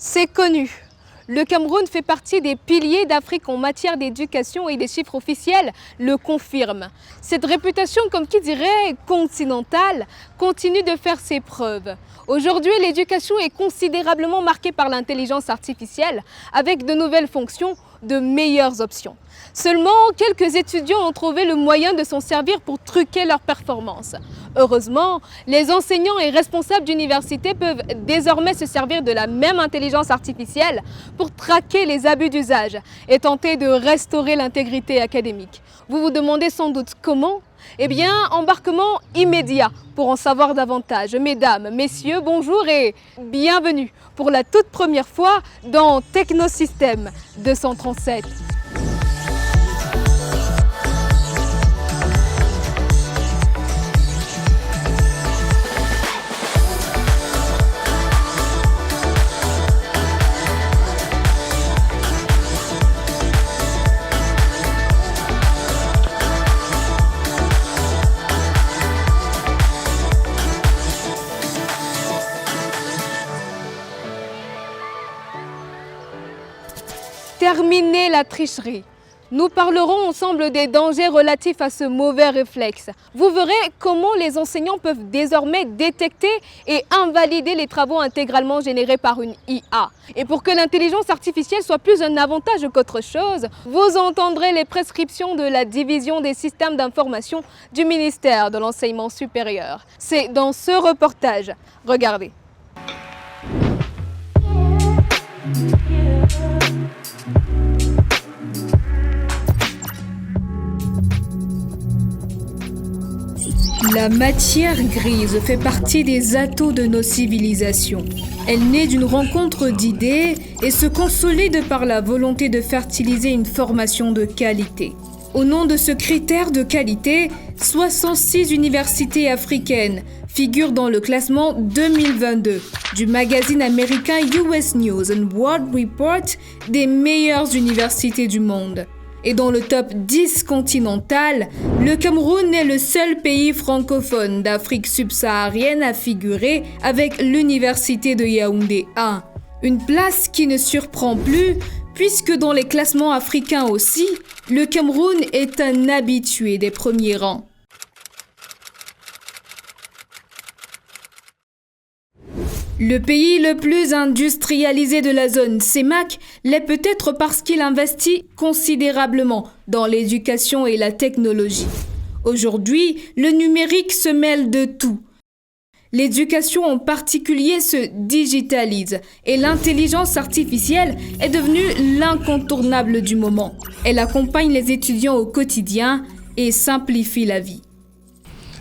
C'est connu. Le Cameroun fait partie des piliers d'Afrique en matière d'éducation et les chiffres officiels le confirment. Cette réputation, comme qui dirait continentale, continue de faire ses preuves. Aujourd'hui, l'éducation est considérablement marquée par l'intelligence artificielle, avec de nouvelles fonctions, de meilleures options. Seulement, quelques étudiants ont trouvé le moyen de s'en servir pour truquer leurs performances. Heureusement, les enseignants et responsables d'universités peuvent désormais se servir de la même intelligence artificielle pour traquer les abus d'usage et tenter de restaurer l'intégrité académique. Vous vous demandez sans doute comment ? Eh bien, embarquement immédiat pour en savoir davantage. Mesdames, messieurs, bonjour et bienvenue pour la toute première fois dans Technosystème 237. Terminer la tricherie. Nous parlerons ensemble des dangers relatifs à ce mauvais réflexe. Vous verrez comment les enseignants peuvent désormais détecter et invalider les travaux intégralement générés par une IA. Et pour que l'intelligence artificielle soit plus un avantage qu'autre chose, vous entendrez les prescriptions de la division des systèmes d'information du ministère de l'Enseignement supérieur. C'est dans ce reportage. Regardez. La matière grise fait partie des atouts de nos civilisations. Elle naît d'une rencontre d'idées et se consolide par la volonté de fertiliser une formation de qualité. Au nom de ce critère de qualité, 66 universités africaines figurent dans le classement 2022 du magazine américain US News and World Report des meilleures universités du monde. Et dans le top 10 continental, le Cameroun est le seul pays francophone d'Afrique subsaharienne à figurer avec l'université de Yaoundé 1. Une place qui ne surprend plus, puisque dans les classements africains aussi, le Cameroun est un habitué des premiers rangs. Le pays le plus industrialisé de la zone CEMAC l'est peut-être parce qu'il investit considérablement dans l'éducation et la technologie. Aujourd'hui, le numérique se mêle de tout. L'éducation en particulier se digitalise et l'intelligence artificielle est devenue l'incontournable du moment. Elle accompagne les étudiants au quotidien et simplifie la vie.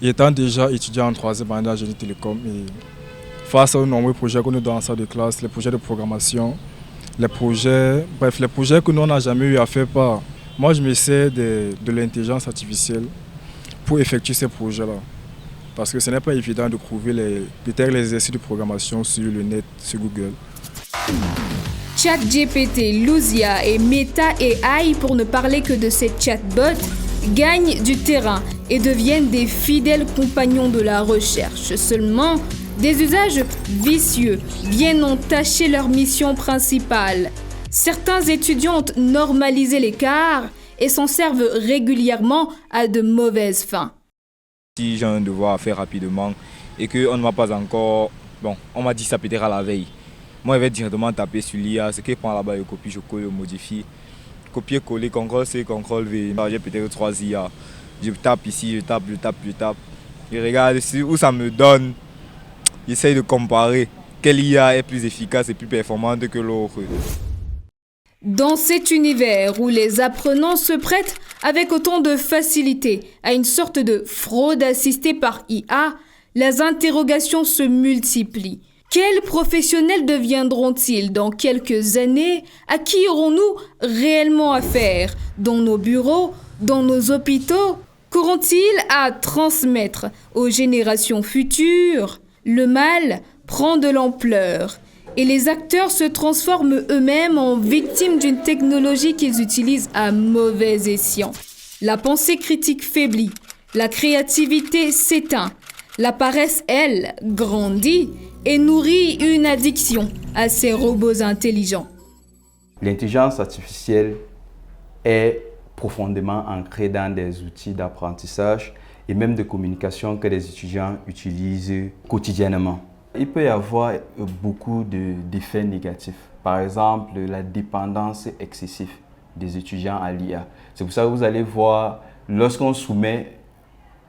Étant déjà étudiant en 3e année à Génie Télécom et face aux nombreux projets que nous avons dans la salle de classe, les projets de programmation, les projets que nous n'avons jamais eu à faire par. Moi, je me sers de l'intelligence artificielle pour effectuer ces projets-là. Parce que ce n'est pas évident de trouver peut-être les exercices de programmation sur le net, sur Google. ChatGPT, Luzia et Meta AI, pour ne parler que de ces chatbots, gagnent du terrain et deviennent des fidèles compagnons de la recherche. Seulement, des usages vicieux viennent entacher leur mission principale. Certains étudiants ont normalisé l'écart et s'en servent régulièrement à de mauvaises fins. Si j'ai un devoir à faire rapidement et qu'on ne m'a pas encore... on m'a dit ça peut-être à la veille. Moi, je vais directement taper sur l'IA, ce qui prend là-bas, je copie, je colle, je modifie. Copier-coller, CTRL-C, CTRL-V. J'ai peut-être 3 IA. Je tape ici, je tape. Je regarde où ça me donne. J'essaye de comparer quelle IA est plus efficace et plus performante que l'autre. Dans cet univers où les apprenants se prêtent avec autant de facilité à une sorte de fraude assistée par IA, les interrogations se multiplient. Quels professionnels deviendront-ils dans quelques années? À qui aurons-nous réellement affaire? Dans nos bureaux? Dans nos hôpitaux? Qu'auront-ils à transmettre aux générations futures? Le mal prend de l'ampleur et les acteurs se transforment eux-mêmes en victimes d'une technologie qu'ils utilisent à mauvais escient. La pensée critique faiblit, la créativité s'éteint, la paresse, elle, grandit et nourrit une addiction à ces robots intelligents. L'intelligence artificielle est profondément ancrée dans des outils d'apprentissage et même de communication que les étudiants utilisent quotidiennement. Il peut y avoir beaucoup d'effets négatifs. Par exemple, la dépendance excessive des étudiants à l'IA. C'est pour ça que vous allez voir, lorsqu'on soumet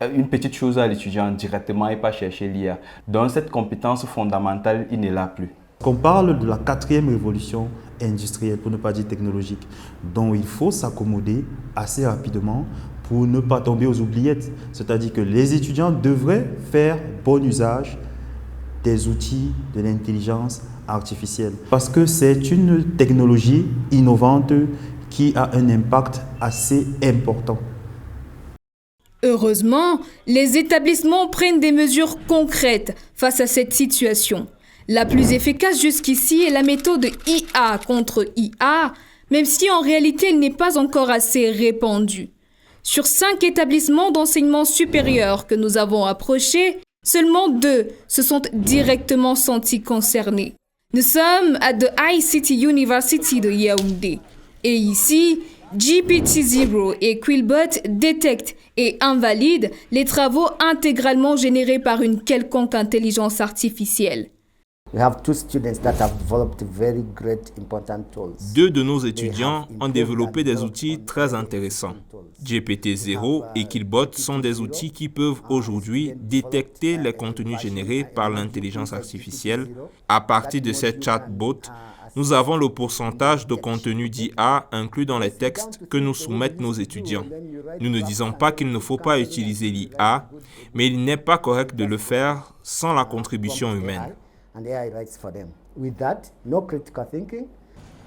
une petite chose à l'étudiant directement et pas chercher l'IA. Donc cette compétence fondamentale, il ne l'a plus. On parle de la 4e révolution industrielle, pour ne pas dire technologique, dont il faut s'accommoder assez rapidement pour ne pas tomber aux oubliettes. C'est-à-dire que les étudiants devraient faire bon usage des outils de l'intelligence artificielle. Parce que c'est une technologie innovante qui a un impact assez important. Heureusement, les établissements prennent des mesures concrètes face à cette situation. La plus efficace jusqu'ici est la méthode IA contre IA, même si en réalité elle n'est pas encore assez répandue. Sur 5 établissements d'enseignement supérieur que nous avons approchés, seulement 2 se sont directement sentis concernés. Nous sommes à The ICT University de Yaoundé. Et ici, GPT-0 et Quillbot détectent et invalident les travaux intégralement générés par une quelconque intelligence artificielle. Deux de nos étudiants ont développé des outils très intéressants. GPT-0 et Quillbot sont des outils qui peuvent aujourd'hui détecter les contenus générés par l'intelligence artificielle. À partir de ces chatbots, nous avons le pourcentage de contenu d'IA inclus dans les textes que nous soumettent nos étudiants. Nous ne disons pas qu'il ne faut pas utiliser l'IA, mais il n'est pas correct de le faire sans la contribution humaine.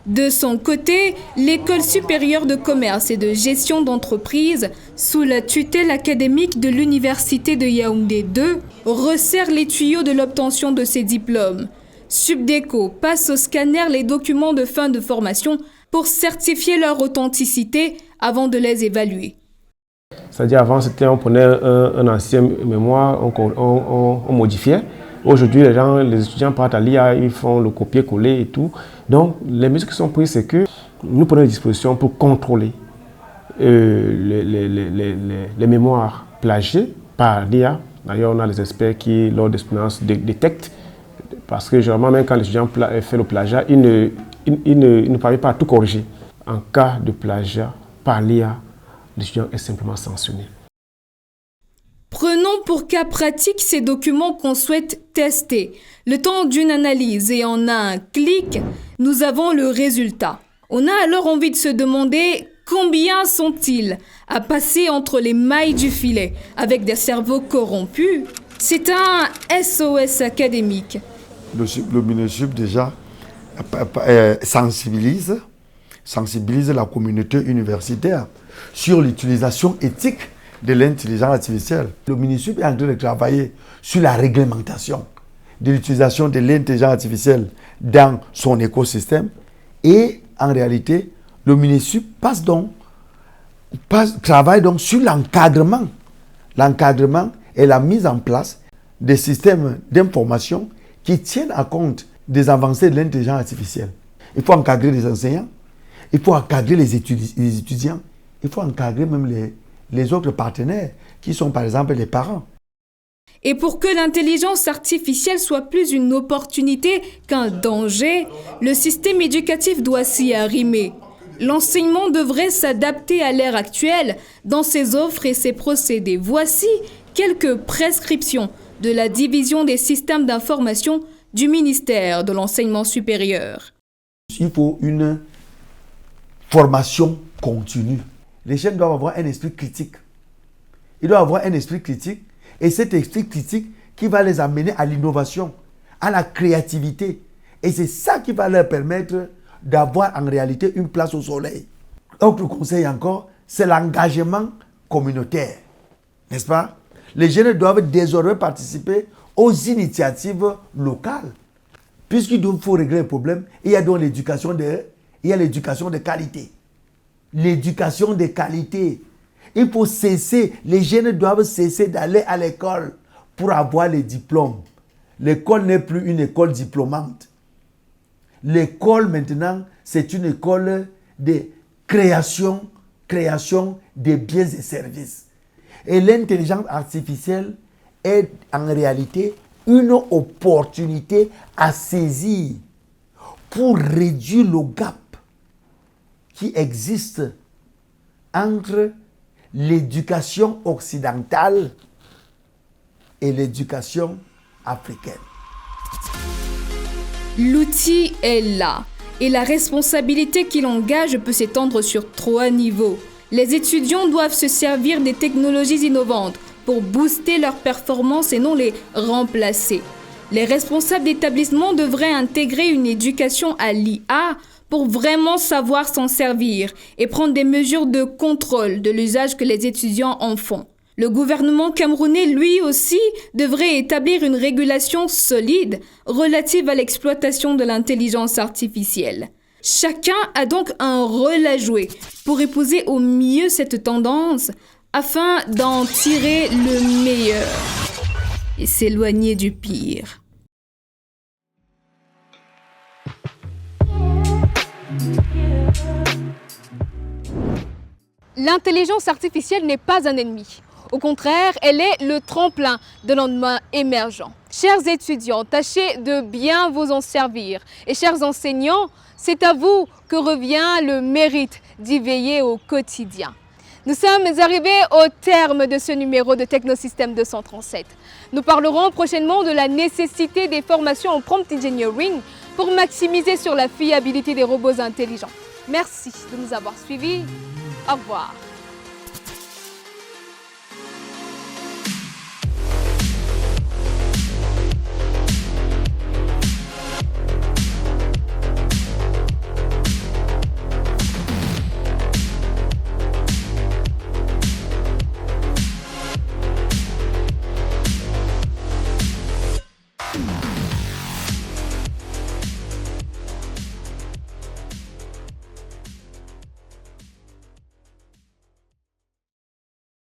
De son côté, l'École supérieure de commerce et de gestion d'entreprise, sous la tutelle académique de l'Université de Yaoundé 2, resserre les tuyaux de l'obtention de ses diplômes. Subdeco passe au scanner les documents de fin de formation pour certifier leur authenticité avant de les évaluer. C'est-à-dire avant, on prenait un ancien mémoire, on modifiait. Aujourd'hui, les étudiants partent à l'IA, ils font le copier-coller et tout. Donc, les mesures qui sont prises, c'est que nous prenons des dispositions pour contrôler les mémoires plagiées par l'IA. D'ailleurs, on a des experts qui, lors d'expériences, détectent. Parce que généralement, même quand l'étudiant fait le plagiat, il ne parvient pas à tout corriger. En cas de plagiat par l'IA, l'étudiant est simplement sanctionné. Prenons pour cas pratique ces documents qu'on souhaite tester. Le temps d'une analyse et en un clic, nous avons le résultat. On a alors envie de se demander combien sont-ils à passer entre les mailles du filet avec des cerveaux corrompus. C'est un SOS académique. Le MINESUP déjà sensibilise la communauté universitaire sur l'utilisation éthique de l'intelligence artificielle. Le MINESUP est en train de travailler sur la réglementation de l'utilisation de l'intelligence artificielle dans son écosystème et en réalité, le MINESUP travaille donc sur l'encadrement. L'encadrement et la mise en place des systèmes d'information qui tiennent à compte des avancées de l'intelligence artificielle. Il faut encadrer les enseignants, il faut encadrer les étudiants, il faut encadrer même les autres partenaires, qui sont par exemple les parents. Et pour que l'intelligence artificielle soit plus une opportunité qu'un danger, le système éducatif doit s'y arrimer. L'enseignement devrait s'adapter à l'ère actuelle dans ses offres et ses procédés. Voici quelques prescriptions de la division des systèmes d'information du ministère de l'enseignement supérieur. Il faut une formation continue. Les jeunes doivent avoir un esprit critique. Ils doivent avoir un esprit critique et cet esprit critique qui va les amener à l'innovation, à la créativité. Et c'est ça qui va leur permettre d'avoir en réalité une place au soleil. Autre conseil encore, c'est l'engagement communautaire. N'est-ce pas? Les jeunes doivent désormais participer aux initiatives locales. Puisqu'il faut régler les problèmes, il y a donc l'éducation de qualité. L'éducation de qualité. Il faut cesser, les jeunes doivent cesser d'aller à l'école pour avoir les diplômes. l'école n'est plus une école diplômante. L'école maintenant, c'est une école de création des biens et services. Et l'intelligence artificielle est en réalité une opportunité à saisir pour réduire le gap qui existe entre l'éducation occidentale et l'éducation africaine. L'outil est là et la responsabilité qu'il engage peut s'étendre sur 3 niveaux. Les étudiants doivent se servir des technologies innovantes pour booster leurs performances et non les remplacer. Les responsables d'établissement devraient intégrer une éducation à l'IA pour vraiment savoir s'en servir et prendre des mesures de contrôle de l'usage que les étudiants en font. Le gouvernement camerounais, lui aussi, devrait établir une régulation solide relative à l'exploitation de l'intelligence artificielle. Chacun a donc un rôle à jouer pour épouser au mieux cette tendance afin d'en tirer le meilleur et s'éloigner du pire. L'intelligence artificielle n'est pas un ennemi. Au contraire, elle est le tremplin de lendemain émergent. Chers étudiants, tâchez de bien vous en servir. Et chers enseignants, c'est à vous que revient le mérite d'y veiller au quotidien. Nous sommes arrivés au terme de ce numéro de Technosystème 237. Nous parlerons prochainement de la nécessité des formations en prompt engineering pour maximiser sur la fiabilité des robots intelligents. Merci de nous avoir suivis. Au revoir.